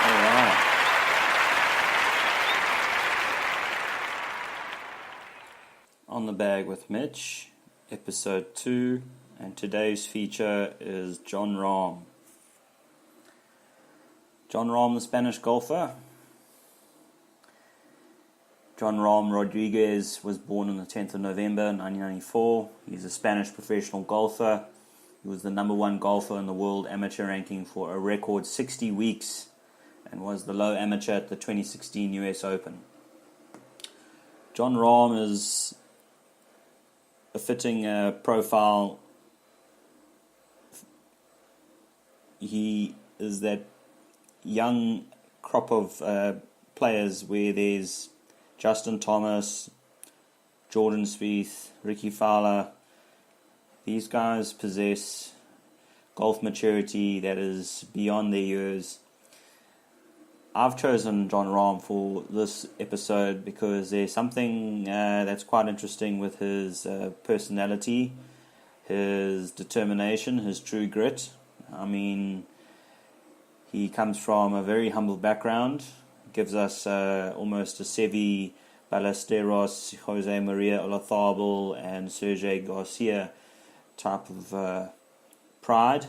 Alright. On the Bag with Mitch, episode 2, and today's feature is John Rahm. John Rahm, the Spanish golfer. John Rahm Rodriguez was born on the 10th of November 1994. He's a Spanish professional golfer. He was the number one golfer in the world amateur ranking for a record 60 weeks and was the low amateur at the 2016 US Open. John Rahm is a fitting profile. He is that young crop of players where there's Justin Thomas, Jordan Spieth, Ricky Fowler. These guys possess golf maturity that is beyond their years. I've chosen John Rahm for this episode because there's something that's quite interesting with his personality, his determination, his true grit. I mean, he comes from a very humble background, gives us almost a Seve Ballesteros, Jose Maria Olazabal and Sergio Garcia type of pride.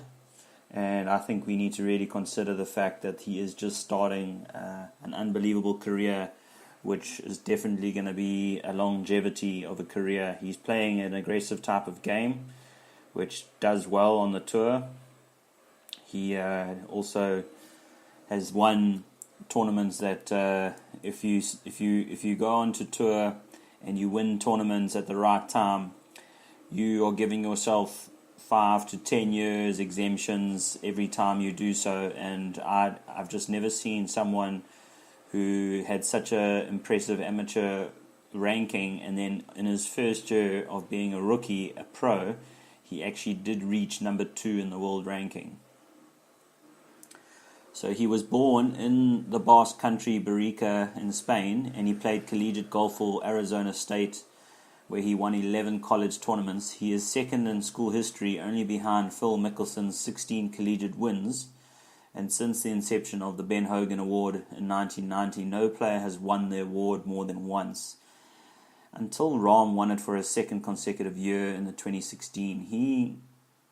And I think we need to really consider the fact that he is just starting an unbelievable career, which is definitely going to be a longevity of a career. He's playing an aggressive type of game, which does well on the tour. He also has won tournaments that if you go on to tour and you win tournaments at the right time, you are giving yourself 5 to 10 years exemptions every time you do so, and I've just never seen someone who had such a impressive amateur ranking, and then in his first year of being a rookie, a pro, he actually did reach number 2 in the world ranking. So he was born in the Basque Country, Barica in Spain, and he played collegiate golf for Arizona State, where he won 11 college tournaments. He is second in school history, only behind Phil Mickelson's 16 collegiate wins. And since the inception of the Ben Hogan Award in 1990, no player has won the award more than once, until Rahm won it for his second consecutive year in the 2016. He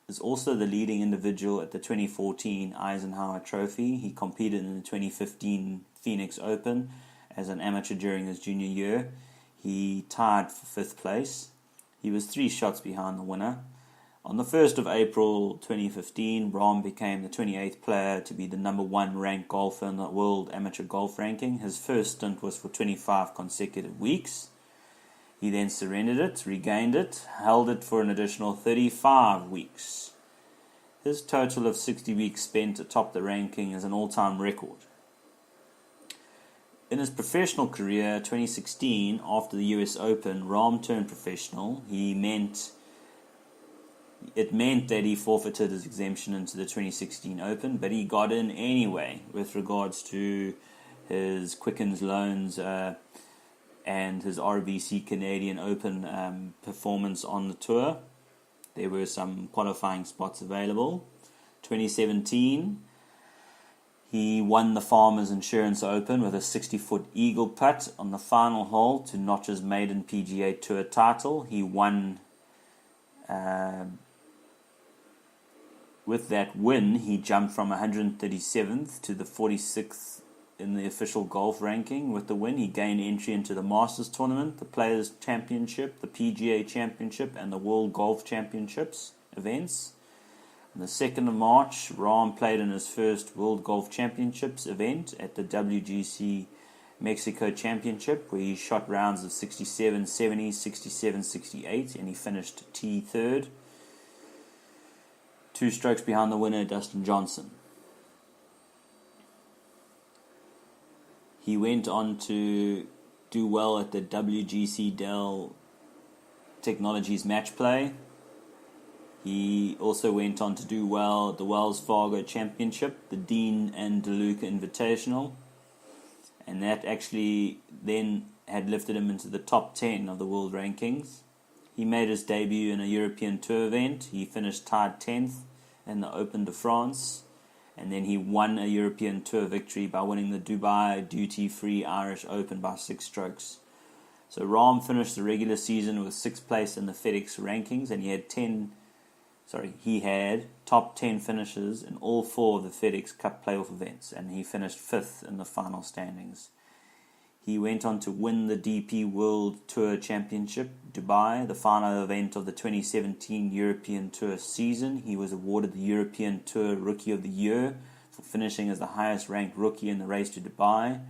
is also the leading individual at the 2014 Eisenhower Trophy. He competed in the 2015 Phoenix Open as an amateur during his junior year. He tied for 5th place. He was 3 shots behind the winner. On the 1st of April 2015, Rahm became the 28th player to be the number 1 ranked golfer in the world amateur golf ranking. His first stint was for 25 consecutive weeks. He then surrendered it, regained it, held it for an additional 35 weeks. His total of 60 weeks spent atop the ranking is an all-time record. In his professional career, 2016, after the US Open, Rahm turned professional. It meant that he forfeited his exemption into the 2016 Open, but he got in anyway with regards to his Quickens loans and his RBC Canadian Open performance on the tour. There were some qualifying spots available. 2017, he won the Farmers Insurance Open with a 60-foot eagle putt on the final hole to notch his maiden PGA Tour title. He won. With that win, he jumped from 137th to the 46th in the official golf ranking. With the win, he gained entry into the Masters Tournament, the Players Championship, the PGA Championship, and the World Golf Championships events. On the 2nd of March, Rahm played in his first World Golf Championships event at the WGC Mexico Championship, where he shot rounds of 67, 70, 67, 68, and he finished T3rd. 2 strokes behind the winner, Dustin Johnson. He went on to do well at the WGC Dell Technologies Match Play. He also went on to do well at the Wells Fargo Championship, the Dean and DeLuca Invitational, and that actually then had lifted him into the top 10 of the world rankings. He made his debut in a European Tour event. He finished tied 10th in the Open de France, And then he won a European Tour victory by winning the Dubai Duty-Free Irish Open by 6 strokes. So Rahm finished the regular season with 6th place in the FedEx rankings, and he had top 10 finishes in all 4 of the FedEx Cup playoff events, and he finished 5th in the final standings. He went on to win the DP World Tour Championship, Dubai, the final event of the 2017 European Tour season. He was awarded the European Tour Rookie of the Year for finishing as the highest ranked rookie in the race to Dubai.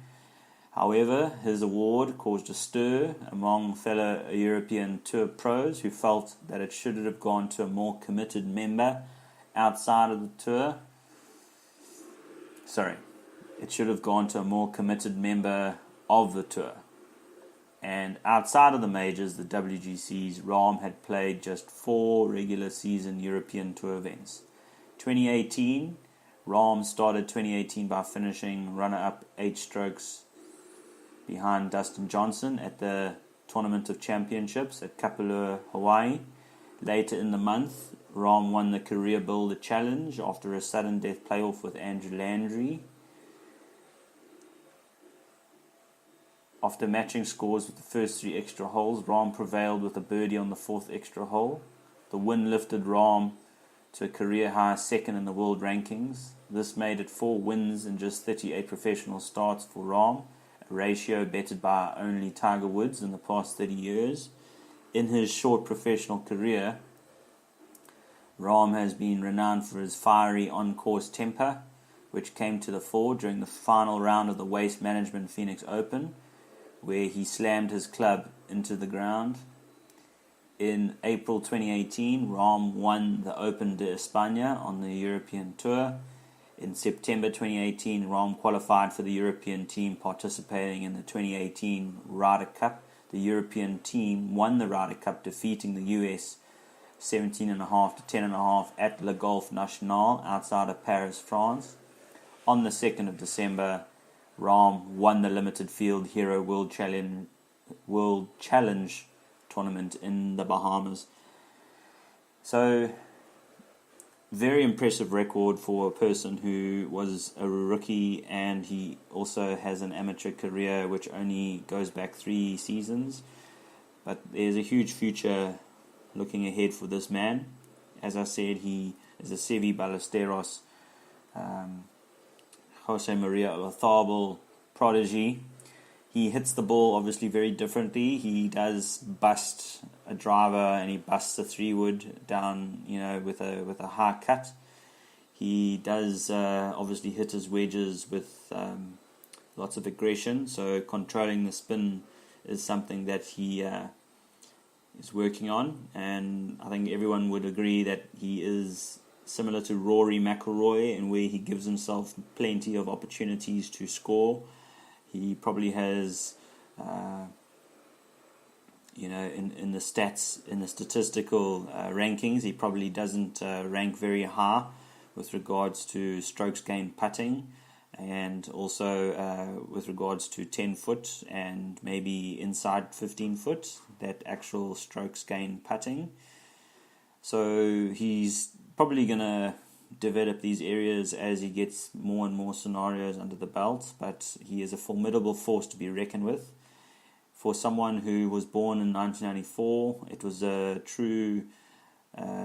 However, his award caused a stir among fellow European Tour pros who felt that it should have gone to a more committed member outside of the tour. It should have gone to a more committed member of the tour. And outside of the majors, the WGCs, Rahm had played just 4 regular season European Tour events. 2018, Rahm started 2018 by finishing runner-up 8 strokes behind Dustin Johnson at the Tournament of Championships at Kapalua, Hawaii. Later in the month, Rahm won the Career Builder Challenge after a sudden death playoff with Andrew Landry. After matching scores with the first 3 extra holes, Rahm prevailed with a birdie on the 4th extra hole. The win lifted Rahm to a career-high 2nd in the world rankings. This made it 4 wins in just 38 professional starts for Rahm, a ratio bettered by only Tiger Woods in the past 30 years. In his short professional career, Rahm has been renowned for his fiery on-course temper, which came to the fore during the final round of the Waste Management Phoenix Open, where he slammed his club into the ground. In April 2018, Rahm won the Open de España on the European Tour. In September 2018, Rahm qualified for the European team participating in the 2018 Ryder Cup. The European team won the Ryder Cup, defeating the US 17.5 to 10.5 at Le Golf National outside of Paris, France. On the 2nd of December, Rahm won the Limited Field Hero World Challenge tournament in the Bahamas. So, very impressive record for a person who was a rookie, and he also has an amateur career which only goes back 3 seasons. But there's a huge future looking ahead for this man. As I said, he is a Seve Ballesteros, Jose Maria Olazabal prodigy. He hits the ball obviously very differently. He does bust a driver and he busts a 3-wood down, with a high cut. He does obviously hit his wedges with lots of aggression. So controlling the spin is something that he is working on, and I think everyone would agree that he is similar to Rory McIlroy in where he gives himself plenty of opportunities to score. He probably has, in the stats, in the statistical rankings, he probably doesn't rank very high with regards to strokes gained putting, and also with regards to 10 foot and maybe inside 15 foot, that actual strokes gained putting. So he's probably going to develop these areas as he gets more and more scenarios under the belt, but he is a formidable force to be reckoned with. For someone who was born in 1994, it was a true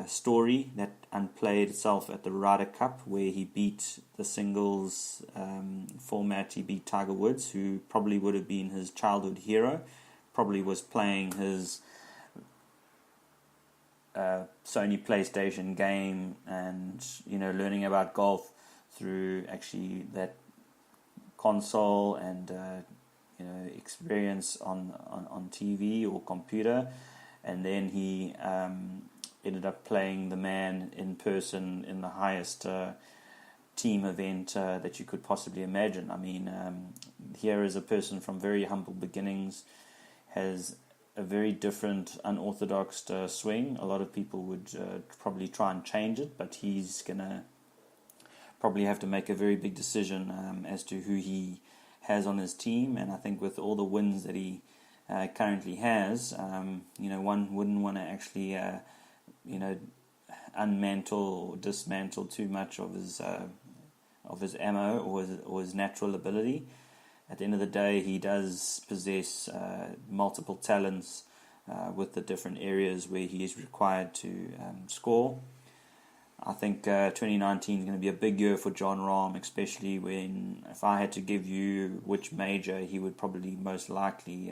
story that unplayed itself at the Ryder Cup, where he beat the singles format. He beat Tiger Woods, who probably would have been his childhood hero, probably was playing his Sony PlayStation game and learning about golf through actually that console and experience on TV or computer, and then he ended up playing the man in person in the highest team event that you could possibly imagine. I mean, here is a person from very humble beginnings, has a very different, unorthodox swing. A lot of people would probably try and change it, but he's going to probably have to make a very big decision as to who he has on his team. And I think with all the wins that he currently has, one wouldn't want to actually, unmantle or dismantle too much of his his ammo or his natural ability. At the end of the day, he does possess multiple talents with the different areas where he is required to score. I think 2019 is going to be a big year for John Rahm, especially when, if I had to give you which major he would probably most likely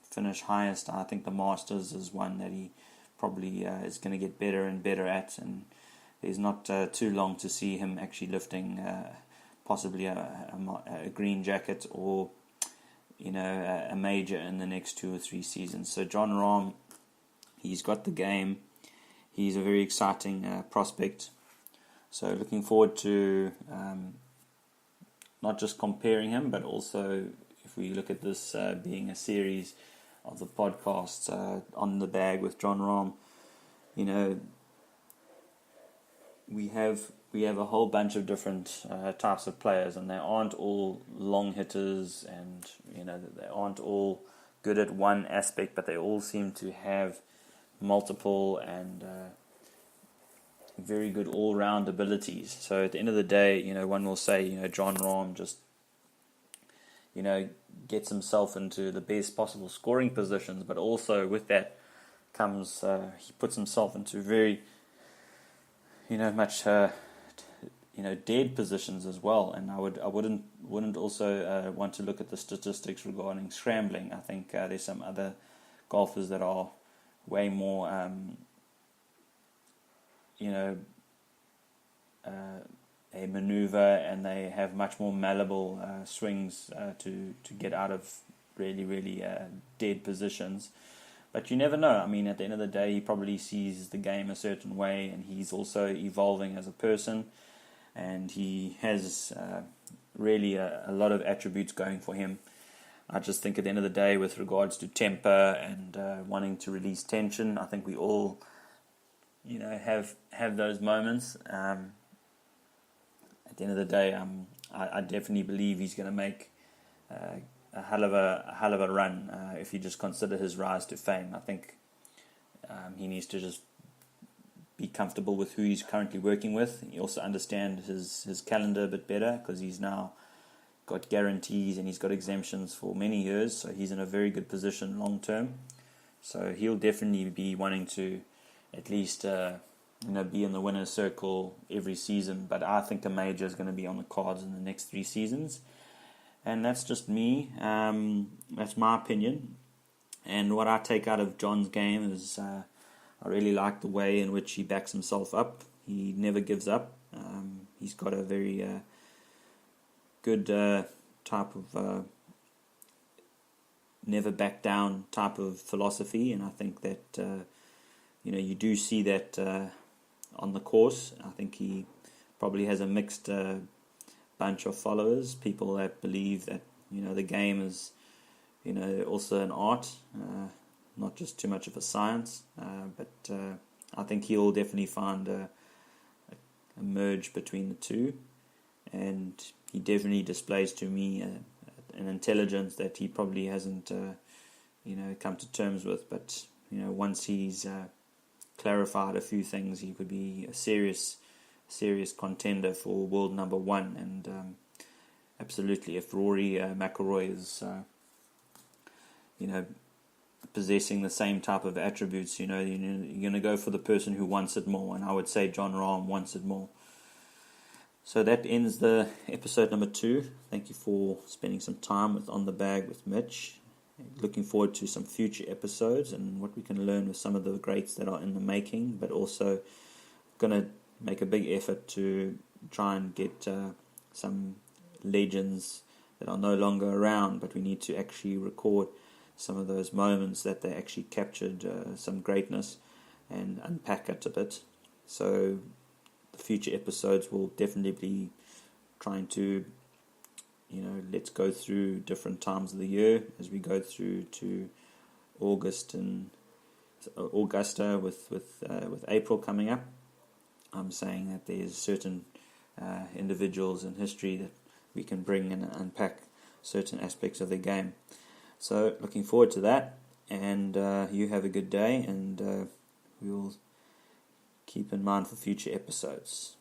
finish highest, I think the Masters is one that he probably is going to get better and better at, and there's not too long to see him actually lifting possibly a green jacket or a major in the next 2 or 3 seasons. So John Rahm, he's got the game. He's a very exciting prospect. So looking forward to not just comparing him, but also if we look at this being a series of the podcasts on the bag with John Rahm, we have a whole bunch of different types of players, and they aren't all long hitters, and they aren't all good at one aspect, but they all seem to have multiple and very good all-round abilities. So at the end of the day, one will say, John Rahm just, gets himself into the best possible scoring positions, but also with that comes, he puts himself into very, much, dead positions as well. And I wouldn't also want to look at the statistics regarding scrambling. I think there's some other golfers that are way more, a maneuver, and they have much more malleable swings to get out of really dead positions. But you never know. I mean, at the end of the day, he probably sees the game a certain way, and he's also evolving as a person, and he has really a lot of attributes going for him. I just think at the end of the day, with regards to temper and wanting to release tension, I think we all, have those moments. At the end of the day, I definitely believe he's going to make a hell of a run if you just consider his rise to fame. I think he needs to just be comfortable with who he's currently working with. He also understand his calendar a bit better, because he's now got guarantees and he's got exemptions for many years, so he's in a very good position long term. So he'll definitely be wanting to at least be in the winner's circle every season. But I think a major is going to be on the cards in the next 3 seasons, and that's just me. That's my opinion. And what I take out of John's game is I really like the way in which he backs himself up. He never gives up. He's got a very good type of never back down type of philosophy, and I think that you do see that on the course. I think he probably has a mixed bunch of followers, people that believe that the game is also an art, not just too much of a science, but I think he'll definitely find a merge between the two, and he definitely displays to me an intelligence that he probably hasn't come to terms with. But once he's clarified a few things, he could be a serious contender for world number 1. And absolutely, if Rory McIlroy is possessing the same type of attributes, you're going to go for the person who wants it more, and I would say John Rahm wants it more. So that ends the episode number 2. Thank you for spending some time with On The Bag with Mitch. Looking forward to some future episodes and what we can learn with some of the greats that are in the making, but also going to make a big effort to try and get some legends that are no longer around, but we need to actually record some of those moments that they actually captured some greatness and unpack it a bit. So the future episodes will definitely be trying to let's go through different times of the year as we go through to Augusta with April coming up. I'm saying that there's certain individuals in history that we can bring and unpack certain aspects of their game. So looking forward to that, and you have a good day, and we'll keep in mind for future episodes.